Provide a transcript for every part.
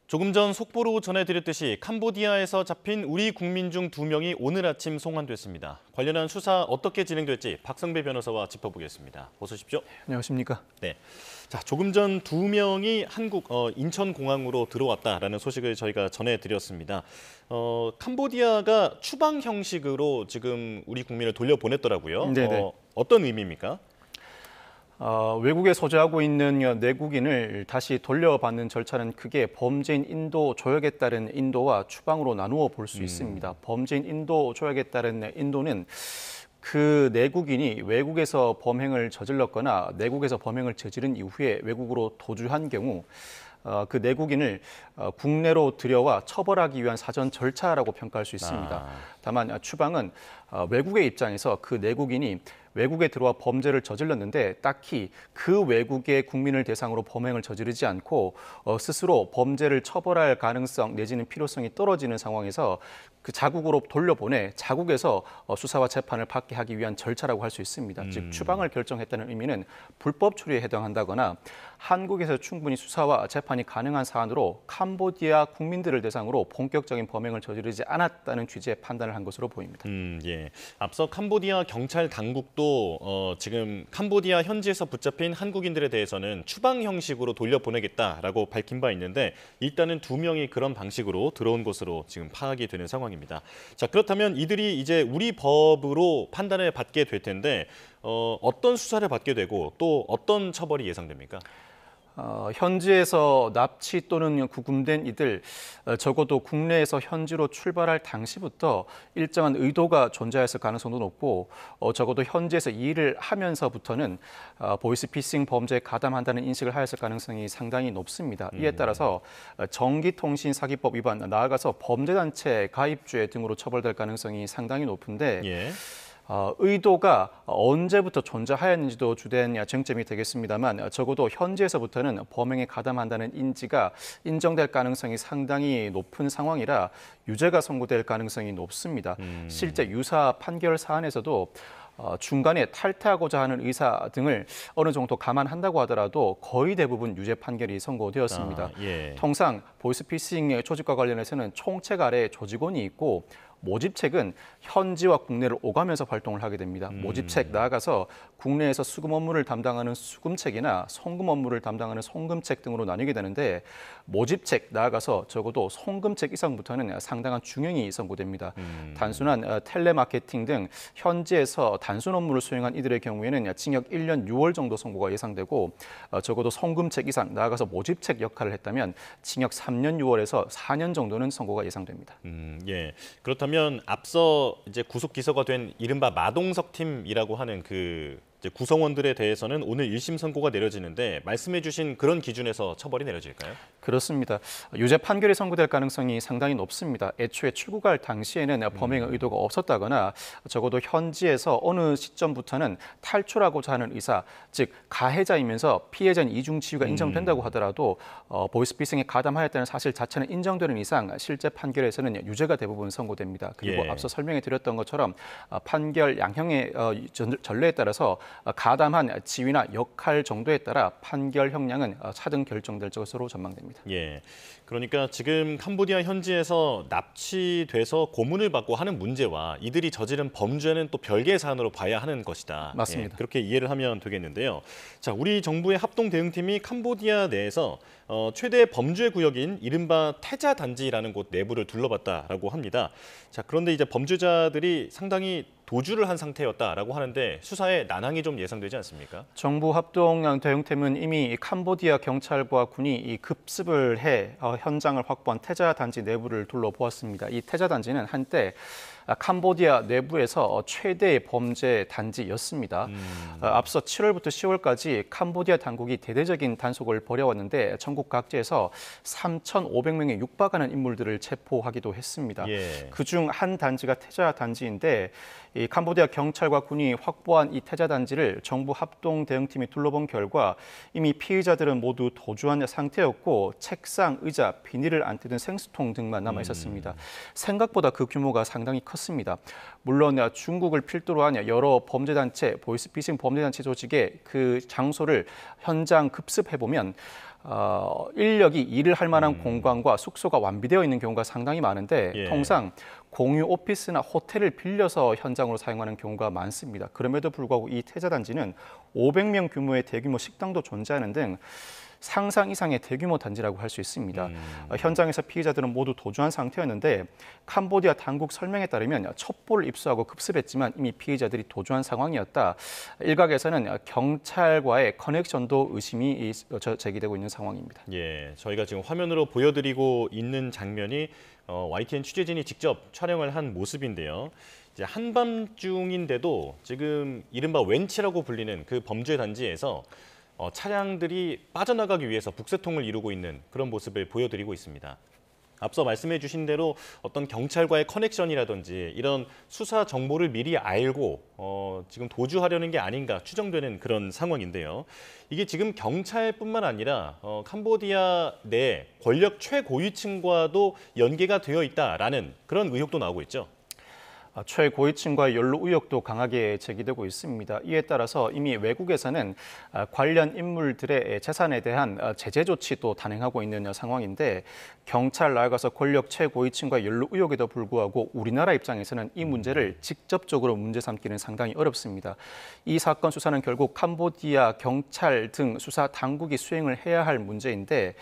조금 전 속보로 전해드렸듯이 캄보디아에서 잡힌 우리 국민 중 2명이 오늘 아침 송환됐습니다. 관련한 수사 어떻게 진행될지 박성배 변호사와 짚어보겠습니다. 어서 오십시오. 안녕하십니까. 네. 자, 조금 전 2명이 인천공항으로 들어왔다라는 소식을 저희가 전해드렸습니다. 캄보디아가 추방 형식으로 지금 우리 국민을 돌려보냈더라고요. 네네. 어떤 의미입니까? 외국에 소재하고 있는 내국인을 다시 돌려받는 절차는 크게 범죄인 인도 조약에 따른 인도와 추방으로 나누어 볼 수 있습니다. 범죄인 인도 조약에 따른 인도는 그 내국인이 외국에서 범행을 저질렀거나 내국에서 범행을 저지른 이후에 외국으로 도주한 경우 그 내국인을 국내로 들여와 처벌하기 위한 사전 절차라고 평가할 수 있습니다. 다만 추방은 외국의 입장에서 그 내국인이 외국에 들어와 범죄를 저질렀는데 딱히 그 외국의 국민을 대상으로 범행을 저지르지 않고 스스로 범죄를 처벌할 가능성 내지는 필요성이 떨어지는 상황에서 그 자국으로 돌려보내 자국에서 수사와 재판을 받게 하기 위한 절차라고 할 수 있습니다. 즉 추방을 결정했다는 의미는 불법 처리에 해당한다거나 한국에서 충분히 수사와 재판이 가능한 사안으로 캄보디아 국민들을 대상으로 본격적인 범행을 저지르지 않았다는 취지의 판단을 한 것으로 보입니다. 예. 앞서 캄보디아 경찰 당국도 지금 캄보디아 현지에서 붙잡힌 한국인들에 대해서는 추방 형식으로 돌려보내겠다라고 밝힌 바 있는데 일단은 2명이 그런 방식으로 들어온 것으로 지금 파악이 되는 상황입니다. 자, 그렇다면 이들이 이제 우리 법으로 판단을 받게 될 텐데 어떤 수사를 받게 되고 또 어떤 처벌이 예상됩니까? 현지에서 납치 또는 구금된 이들 적어도 국내에서 현지로 출발할 당시부터 일정한 의도가 존재했을 가능성도 높고 적어도 현지에서 이 일을 하면서부터는 보이스피싱 범죄에 가담한다는 인식을 하였을 가능성이 상당히 높습니다. 이에 따라서 전기통신사기법 위반, 나아가서 범죄단체 가입죄 등으로 처벌될 가능성이 상당히 높은데 예. 의도가 언제부터 존재하였는지도 주된 쟁점이 되겠습니다만 적어도 현지에서부터는 범행에 가담한다는 인지가 인정될 가능성이 상당히 높은 상황이라 유죄가 선고될 가능성이 높습니다. 실제 유사 판결 사안에서도 중간에 탈퇴하고자 하는 의사 등을 어느 정도 감안한다고 하더라도 거의 대부분 유죄 판결이 선고되었습니다. 예. 통상 보이스피싱 조직과 관련해서는 총책 아래 조직원이 있고 모집책은 현지와 국내를 오가면서 활동을 하게 됩니다. 모집책 나아가서 국내에서 수금 업무를 담당하는 수금책이나 송금 업무를 담당하는 송금책 등으로 나뉘게 되는데 모집책 나아가서 적어도 송금책 이상부터는 상당한 중형이 선고됩니다. 단순한 텔레마케팅 등 현지에서 단순 업무를 수행한 이들의 경우에는 징역 1년 6월 정도 선고가 예상되고 적어도 송금책 이상 나아가서 모집책 역할을 했다면 징역 3년 6월에서 4년 정도는 선고가 예상됩니다. 예. 그렇다면 앞서 이제 구속 기소가 된 이른바 마동석 팀이라고 하는 그 이제 구성원들에 대해서는 오늘 1심 선고가 내려지는데 말씀해 주신 그런 기준에서 처벌이 내려질까요? 그렇습니다. 유죄 판결이 선고될 가능성이 상당히 높습니다. 애초에 출국할 당시에는 범행 의도가 없었다거나 적어도 현지에서 어느 시점부터는 탈출하고자 하는 의사, 즉 가해자이면서 피해자인 이중 치유가 인정된다고 하더라도 보이스피싱에 가담하였다는 사실 자체는 인정되는 이상 실제 판결에서는 유죄가 대부분 선고됩니다. 그리고 예. 앞서 설명해 드렸던 것처럼 판결 양형의 전례에 따라서 가담한 지위나 역할 정도에 따라 판결 형량은 차등 결정될 것으로 전망됩니다. 예. 그러니까 지금 캄보디아 현지에서 납치돼서 고문을 받고 하는 문제와 이들이 저지른 범죄는 또 별개의 사안으로 봐야 하는 것이다. 맞습니다. 예, 그렇게 이해를 하면 되겠는데요. 자, 우리 정부의 합동 대응팀이 캄보디아 내에서 최대 범죄 구역인 이른바 태자 단지라는 곳 내부를 둘러봤다라고 합니다. 자, 그런데 이제 범죄자들이 상당히 도주를 한 상태였다라고 하는데 수사에 난항이 좀 예상되지 않습니까? 정부 합동 대응팀은 이미 캄보디아 경찰과 군이 이 급습을 해 현장을 확보한 태자 단지 내부를 둘러보았습니다. 이 태자 단지는 한때 캄보디아 내부에서 최대의 범죄 단지였습니다. 앞서 7월부터 10월까지 캄보디아 당국이 대대적인 단속을 벌여왔는데 전국 각지에서 3,500명에 육박하는 인물들을 체포하기도 했습니다. 예. 그중 한 단지가 태자 단지인데 이 캄보디아 경찰과 군이 확보한 이 태자 단지를 정부 합동 대응팀이 둘러본 결과 이미 피의자들은 모두 도주한 상태였고 책상, 의자, 비닐을 안 뜯은 생수통 등만 남아 있었습니다. 생각보다 그 규모가 상당히 컸습니다. 물론 중국을 필두로 한 여러 범죄단체, 보이스피싱 범죄단체 조직의 그 장소를 현장 급습해보면 인력이 일을 할 만한 공간과 숙소가 완비되어 있는 경우가 상당히 많은데 예. 통상 공유 오피스나 호텔을 빌려서 현장으로 사용하는 경우가 많습니다. 그럼에도 불구하고 이 태자단지는 500명 규모의 대규모 식당도 존재하는 등 상상 이상의 대규모 단지라고 할 수 있습니다. 현장에서 피해자들은 모두 도주한 상태였는데 캄보디아 당국 설명에 따르면 첩보를 입수하고 급습했지만 이미 피해자들이 도주한 상황이었다. 일각에서는 경찰과의 커넥션도 의심이 제기되고 있는 상황입니다. 예, 저희가 지금 화면으로 보여드리고 있는 장면이 YTN 취재진이 직접 촬영을 한 모습인데요. 이제 한밤중인데도 지금 이른바 웬치라고 불리는 그 범죄 단지에서 차량들이 빠져나가기 위해서 북새통을 이루고 있는 그런 모습을 보여드리고 있습니다. 앞서 말씀해 주신 대로 어떤 경찰과의 커넥션이라든지 이런 수사 정보를 미리 알고 지금 도주하려는 게 아닌가 추정되는 그런 상황인데요. 이게 지금 경찰뿐만 아니라 캄보디아 내 권력 최고위층과도 연계가 되어 있다라는 그런 의혹도 나오고 있죠. 최고위층과의 연루 의혹도 강하게 제기되고 있습니다. 이에 따라서 이미 외국에서는 관련 인물들의 재산에 대한 제재 조치도 단행하고 있는 상황인데 경찰 나아가서 권력 최고위층과의 연루 의혹에도 불구하고 우리나라 입장에서는 이 문제를 직접적으로 문제 삼기는 상당히 어렵습니다. 이 사건 수사는 결국 캄보디아 경찰 등 수사 당국이 수행을 해야 할 문제인데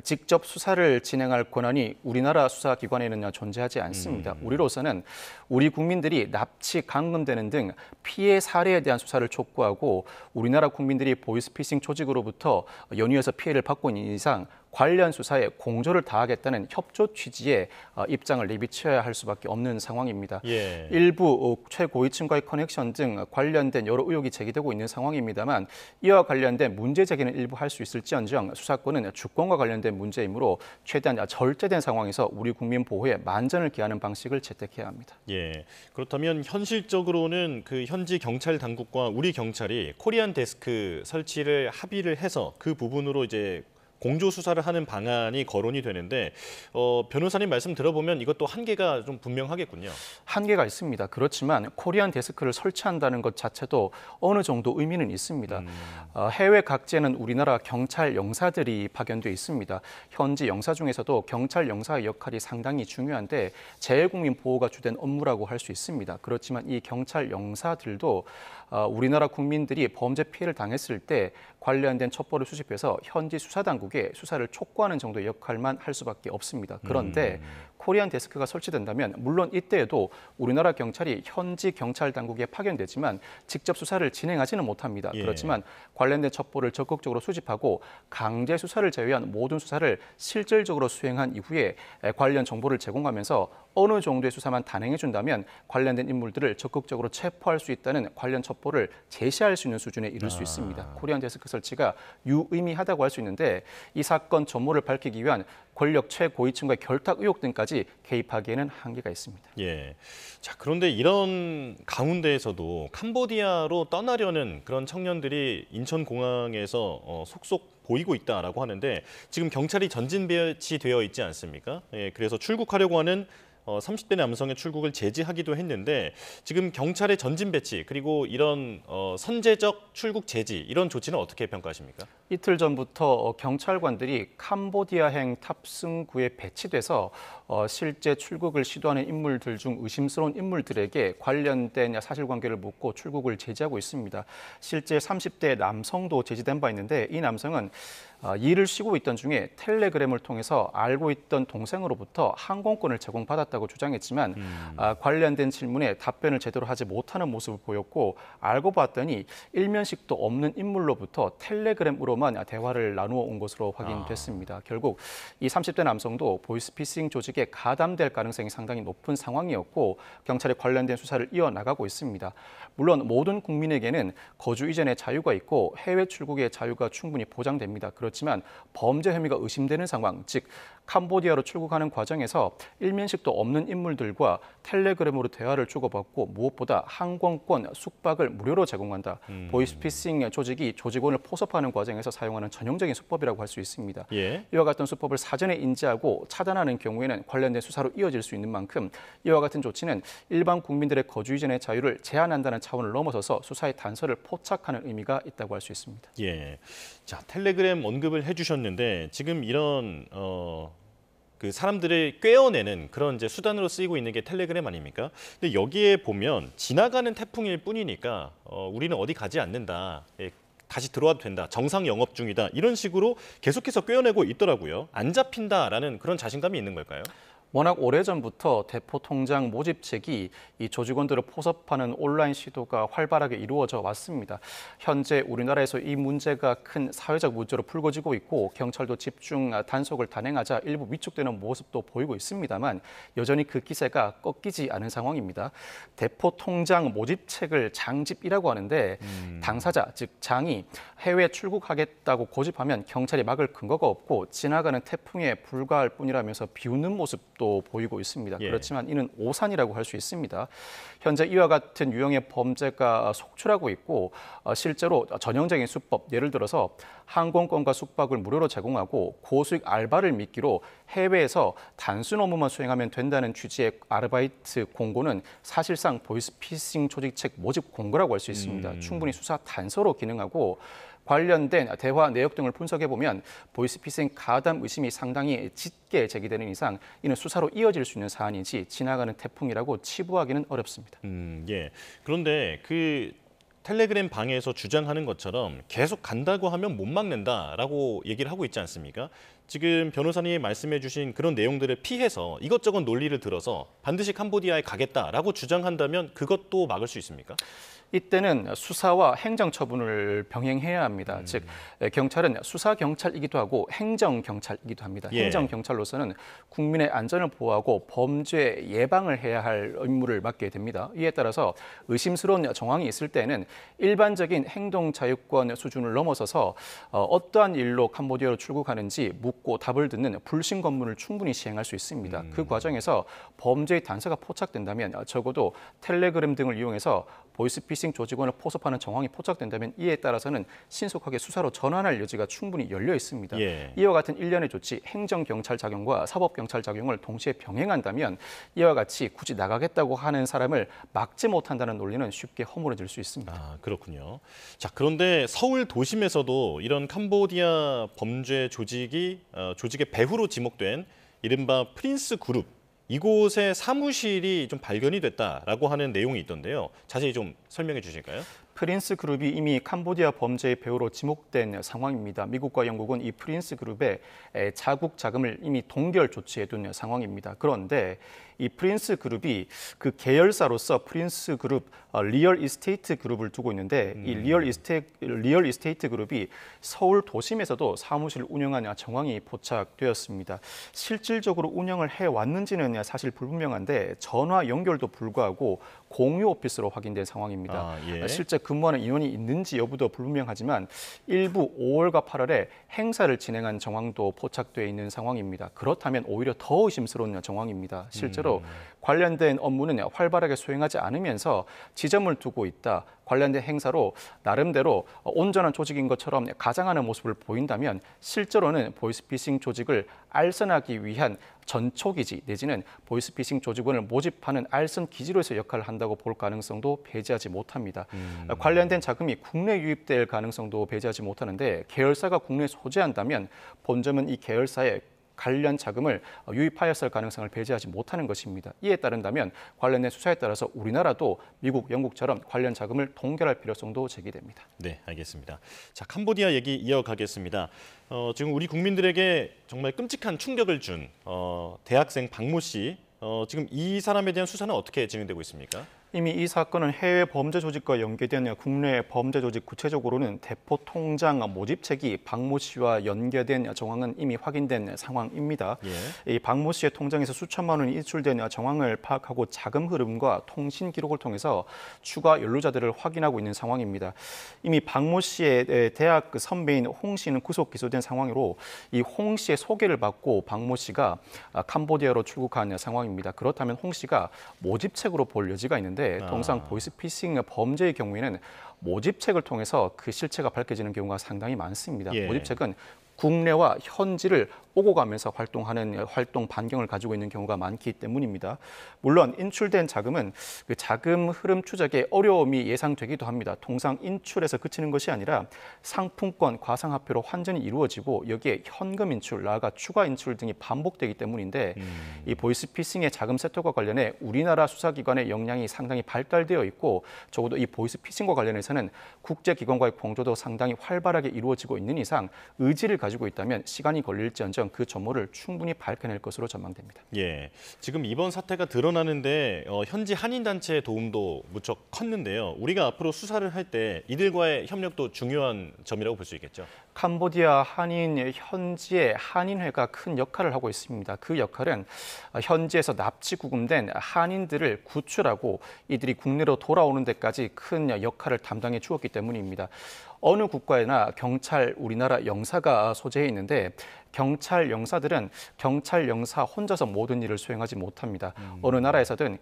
직접 수사를 진행할 권한이 우리나라 수사기관에는 존재하지 않습니다. 우리로서는 우리 국민들이 납치, 감금되는 등 피해 사례에 대한 수사를 촉구하고 우리나라 국민들이 보이스피싱 조직으로부터 연이어서 피해를 받고 있는 이상 관련 수사에 공조를 다하겠다는 협조 취지의 입장을 내비쳐야 할 수밖에 없는 상황입니다. 예. 일부 최고위층과의 커넥션 등 관련된 여러 의혹이 제기되고 있는 상황입니다만 이와 관련된 문제 제기는 일부 할 수 있을지언정 수사권은 주권과 관련된 문제이므로 최대한 절제된 상황에서 우리 국민 보호에 만전을 기하는 방식을 채택해야 합니다. 예. 그렇다면 현실적으로는 그 현지 경찰 당국과 우리 경찰이 코리안 데스크 설치를 합의를 해서 그 부분으로 이제 공조 수사를 하는 방안이 거론이 되는데 변호사님 말씀 들어보면 이것도 한계가 좀 분명하겠군요. 한계가 있습니다. 그렇지만 코리안 데스크를 설치한다는 것 자체도 어느 정도 의미는 있습니다. 해외 각지에는 우리나라 경찰 영사들이 파견돼 있습니다. 현지 영사 중에서도 경찰 영사의 역할이 상당히 중요한데 재외국민 보호가 주된 업무라고 할 수 있습니다. 그렇지만 이 경찰 영사들도 우리나라 국민들이 범죄 피해를 당했을 때 관련된 첩보를 수집해서 현지 수사당국에 수사를 촉구하는 정도의 역할만 할 수밖에 없습니다. 그런데 코리안 데스크가 설치된다면 물론 이때에도 우리나라 경찰이 현지 경찰 당국에 파견되지만 직접 수사를 진행하지는 못합니다. 예. 그렇지만 관련된 첩보를 적극적으로 수집하고 강제 수사를 제외한 모든 수사를 실질적으로 수행한 이후에 관련 정보를 제공하면서 어느 정도의 수사만 단행해준다면 관련된 인물들을 적극적으로 체포할 수 있다는 관련 첩보를 제시할 수 있는 수준에 이를 수 있습니다. 코리안 데스크 설치가 유의미하다고 할 수 있는데 이 사건 전모를 밝히기 위한 권력 최고위층과의 결탁 의혹 등까지 개입하기에는 한계가 있습니다. 예. 자, 그런데 이런 가운데에서도 캄보디아로 떠나려는 그런 청년들이 인천공항에서 속속 보이고 있다라고 하는데 지금 경찰이 전진 배치되어 있지 않습니까? 예, 그래서 출국하려고 하는 30대 남성의 출국을 제지하기도 했는데 지금 경찰의 전진 배치 그리고 이런 선제적 출국 제지 이런 조치는 어떻게 평가하십니까? 이틀 전부터 경찰관들이 캄보디아행 탑승구에 배치돼서 실제 출국을 시도하는 인물들 중 의심스러운 인물들에게 관련된 사실관계를 묻고 출국을 제지하고 있습니다. 실제 30대 남성도 제지된 바 있는데 이 남성은 일을 쉬고 있던 중에 텔레그램을 통해서 알고 있던 동생으로부터 항공권을 제공받았다고 주장했지만 관련된 질문에 답변을 제대로 하지 못하는 모습을 보였고 알고 봤더니 일면식도 없는 인물로부터 텔레그램으로만 대화를 나누어 온 것으로 확인됐습니다. 결국 이 30대 남성도 보이스피싱 조직에 가담될 가능성이 상당히 높은 상황이었고 경찰이 관련된 수사를 이어나가고 있습니다. 물론 모든 국민에게는 거주 이전의 자유가 있고 해외 출국의 자유가 충분히 보장됩니다. 그렇지만 범죄 혐의가 의심되는 상황, 즉 캄보디아로 출국하는 과정에서 일면식도 없는 인물들과 텔레그램으로 대화를 주고받고 무엇보다 항공권, 숙박을 무료로 제공한다. 보이스피싱 조직이 조직원을 포섭하는 과정에서 사용하는 전형적인 수법이라고 할 수 있습니다. 예. 이와 같은 수법을 사전에 인지하고 차단하는 경우에는 관련된 수사로 이어질 수 있는 만큼 이와 같은 조치는 일반 국민들의 거주 이전의 자유를 제한한다는 차원을 넘어서서 수사의 단서를 포착하는 의미가 있다고 할 수 있습니다. 예. 자, 텔레그램 언급을 해주셨는데 지금 이런 그 사람들을 꿰어내는 그런 이제 수단으로 쓰이고 있는 게 텔레그램 아닙니까? 근데 여기에 보면 지나가는 태풍일 뿐이니까 우리는 어디 가지 않는다. 예, 다시 들어와도 된다. 정상 영업 중이다. 이런 식으로 계속해서 꿰어내고 있더라고요. 안 잡힌다라는 그런 자신감이 있는 걸까요? 워낙 오래전부터 대포 통장 모집책이 이 조직원들을 포섭하는 온라인 시도가 활발하게 이루어져 왔습니다. 현재 우리나라에서 이 문제가 큰 사회적 문제로 불거지고 있고 경찰도 집중 단속을 단행하자 일부 위축되는 모습도 보이고 있습니다만 여전히 그 기세가 꺾이지 않은 상황입니다. 대포 통장 모집책을 장집이라고 하는데 당사자, 즉 장이 해외 출국하겠다고 고집하면 경찰이 막을 근거가 없고 지나가는 태풍에 불과할 뿐이라면서 비웃는 모습도 보이고 있습니다. 예. 그렇지만 이는 오산이라고 할 수 있습니다. 현재 이와 같은 유형의 범죄가 속출하고 있고 실제로 전형적인 수법, 예를 들어서 항공권과 숙박을 무료로 제공하고 고수익 알바를 미끼로 해외에서 단순 업무만 수행하면 된다는 취지의 아르바이트 공고는 사실상 보이스피싱 조직책 모집 공고라고 할 수 있습니다. 충분히 수사 단서로 기능하고 관련된 대화 내역 등을 분석해보면 보이스피싱 가담 의심이 상당히 짙게 제기되는 이상 이는 수사로 이어질 수 있는 사안이지 지나가는 태풍이라고 치부하기는 어렵습니다. 예. 그런데 그 텔레그램 방에서 주장하는 것처럼 계속 간다고 하면 못 막는다라고 얘기를 하고 있지 않습니까? 지금 변호사님이 말씀해 주신 그런 내용들을 피해서 이것저것 논리를 들어서 반드시 캄보디아에 가겠다라고 주장한다면 그것도 막을 수 있습니까? 이때는 수사와 행정 처분을 병행해야 합니다. 즉 경찰은 수사 경찰이기도 하고 행정 경찰이기도 합니다. 예. 행정 경찰로서는 국민의 안전을 보호하고 범죄 예방을 해야 할 임무를 맡게 됩니다. 이에 따라서 의심스러운 정황이 있을 때는 일반적인 행동 자유권 수준을 넘어서서 어떠한 일로 캄보디아로 출국하는지 묻고 답을 듣는 불신 검문을 충분히 시행할 수 있습니다. 그 과정에서 범죄의 단서가 포착된다면 적어도 텔레그램 등을 이용해서 보이스피싱 조직원을 포섭하는 정황이 포착된다면 이에 따라서는 신속하게 수사로 전환할 여지가 충분히 열려 있습니다. 예. 이와 같은 일련의 조치, 행정경찰 작용과 사법경찰 작용을 동시에 병행한다면 이와 같이 굳이 나가겠다고 하는 사람을 막지 못한다는 논리는 쉽게 허물어질 수 있습니다. 아, 그렇군요. 자, 그런데 서울 도심에서도 이런 캄보디아 범죄 조직의 배후로 지목된 이른바 프린스 그룹 이곳에 사무실이 좀 발견이 됐다라고 하는 내용이 있던데요. 자세히 좀 설명해 주실까요? 프린스 그룹이 이미 캄보디아 범죄의 배후로 지목된 상황입니다. 미국과 영국은 이 프린스 그룹의 자국 자금을 이미 동결 조치해둔 상황입니다. 그런데 이 프린스 그룹이 그 계열사로서 프린스 그룹 리얼 이스테이트 그룹을 두고 있는데 이 리얼 이스테이트 그룹이 서울 도심에서도 사무실을 운영하는 정황이 포착되었습니다. 실질적으로 운영을 해왔는지는 사실 불분명한데 전화 연결도 불구하고 공유 오피스로 확인된 상황입니다. 아, 예. 실제 근무하는 인원이 있는지 여부도 불분명하지만 일부 5월과 8월에 행사를 진행한 정황도 포착돼 있는 상황입니다. 그렇다면 오히려 더 의심스러운 정황입니다. 실제로 관련된 업무는 활발하게 수행하지 않으면서 지점을 두고 있다. 관련된 행사로 나름대로 온전한 조직인 것처럼 가장하는 모습을 보인다면 실제로는 보이스피싱 조직을 알선하기 위한 전초기지 내지는 보이스피싱 조직원을 모집하는 알선 기지로서 역할을 한다고 볼 가능성도 배제하지 못합니다. 관련된 자금이 국내 유입될 가능성도 배제하지 못하는데 계열사가 국내에 소재한다면 본점은 이 계열사에 관련 자금을 유입하였을 가능성을 배제하지 못하는 것입니다. 이에 따른다면 관련된 수사에 따라서 우리나라도 미국, 영국처럼 관련 자금을 동결할 필요성도 제기됩니다. 네, 알겠습니다. 자, 캄보디아 얘기 이어가겠습니다. 지금 우리 국민들에게 정말 끔찍한 충격을 준 대학생 박모 씨, 지금 이 사람에 대한 수사는 어떻게 진행되고 있습니까? 이미 이 사건은 해외 범죄 조직과 연계된 국내 범죄 조직, 구체적으로는 대포 통장 모집책이 박모 씨와 연계된 정황은 이미 확인된 상황입니다. 예. 이 박모 씨의 통장에서 수천만 원이 인출된 정황을 파악하고 자금 흐름과 통신 기록을 통해서 추가 연루자들을 확인하고 있는 상황입니다. 이미 박모 씨의 대학 선배인 홍 씨는 구속 기소된 상황으로 이 홍 씨의 소개를 받고 박모 씨가 캄보디아로 출국한 상황입니다. 그렇다면 홍 씨가 모집책으로 볼 여지가 있는데 통상 보이스피싱 범죄의 경우에는 모집책을 통해서 그 실체가 밝혀지는 경우가 상당히 많습니다. 예. 모집책은 국내와 현지를 오고 가면서 활동하는 활동 반경을 가지고 있는 경우가 많기 때문입니다. 물론 인출된 자금은 그 자금 흐름 추적에 어려움이 예상되기도 합니다. 통상 인출에서 그치는 것이 아니라 상품권, 과상화폐로 환전이 이루어지고 여기에 현금 인출, 나아가 추가 인출 등이 반복되기 때문인데 이 보이스피싱의 자금 세탁과 관련해 우리나라 수사기관의 역량이 상당히 발달되어 있고 적어도 이 보이스피싱과 관련해서는 국제기관과의 공조도 상당히 활발하게 이루어지고 있는 이상 의지를 가지고 있다면 시간이 걸릴지언정 그 전모를 충분히 밝혀낼 것으로 전망됩니다. 예, 지금 이번 사태가 드러나는데 현지 한인단체의 도움도 무척 컸는데요. 우리가 앞으로 수사를 할 때 이들과의 협력도 중요한 점이라고 볼 수 있겠죠. 캄보디아 한인 현지의 한인회가 큰 역할을 하고 있습니다. 그 역할은 현지에서 납치 구금된 한인들을 구출하고 이들이 국내로 돌아오는 데까지 큰 역할을 담당해 주었기 때문입니다. 어느 국가에나 경찰, 우리나라 영사가 소재해 있는데 경찰 영사들은 경찰 영사 혼자서 모든 일을 수행하지 못합니다. 어느 나라에서든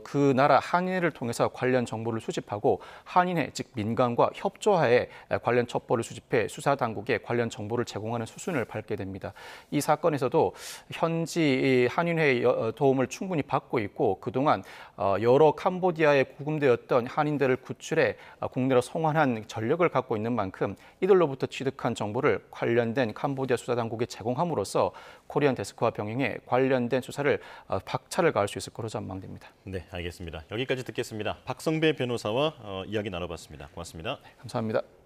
그 나라 한인회를 통해서 관련 정보를 수집하고 한인회, 즉 민간과 협조하에 관련 첩보를 수집해 수사 당국에 관련 정보를 제공하는 수순을 밟게 됩니다. 이 사건에서도 현지 한인회의 도움을 충분히 받고 있고 그동안 여러 캄보디아에 구금되었던 한인들을 구출해 국내로 송환한 전력을 갖고 있는 만큼 이들로부터 취득한 정보를 관련된 캄보디아 수사 당국에 제공함으로써 코리안 데스크와 병행해 관련된 수사를 박차를 가할 수 있을 것으로 전망됩니다. 네, 알겠습니다. 여기까지 듣겠습니다. 박성배 변호사와 이야기 나눠봤습니다. 고맙습니다. 감사합니다.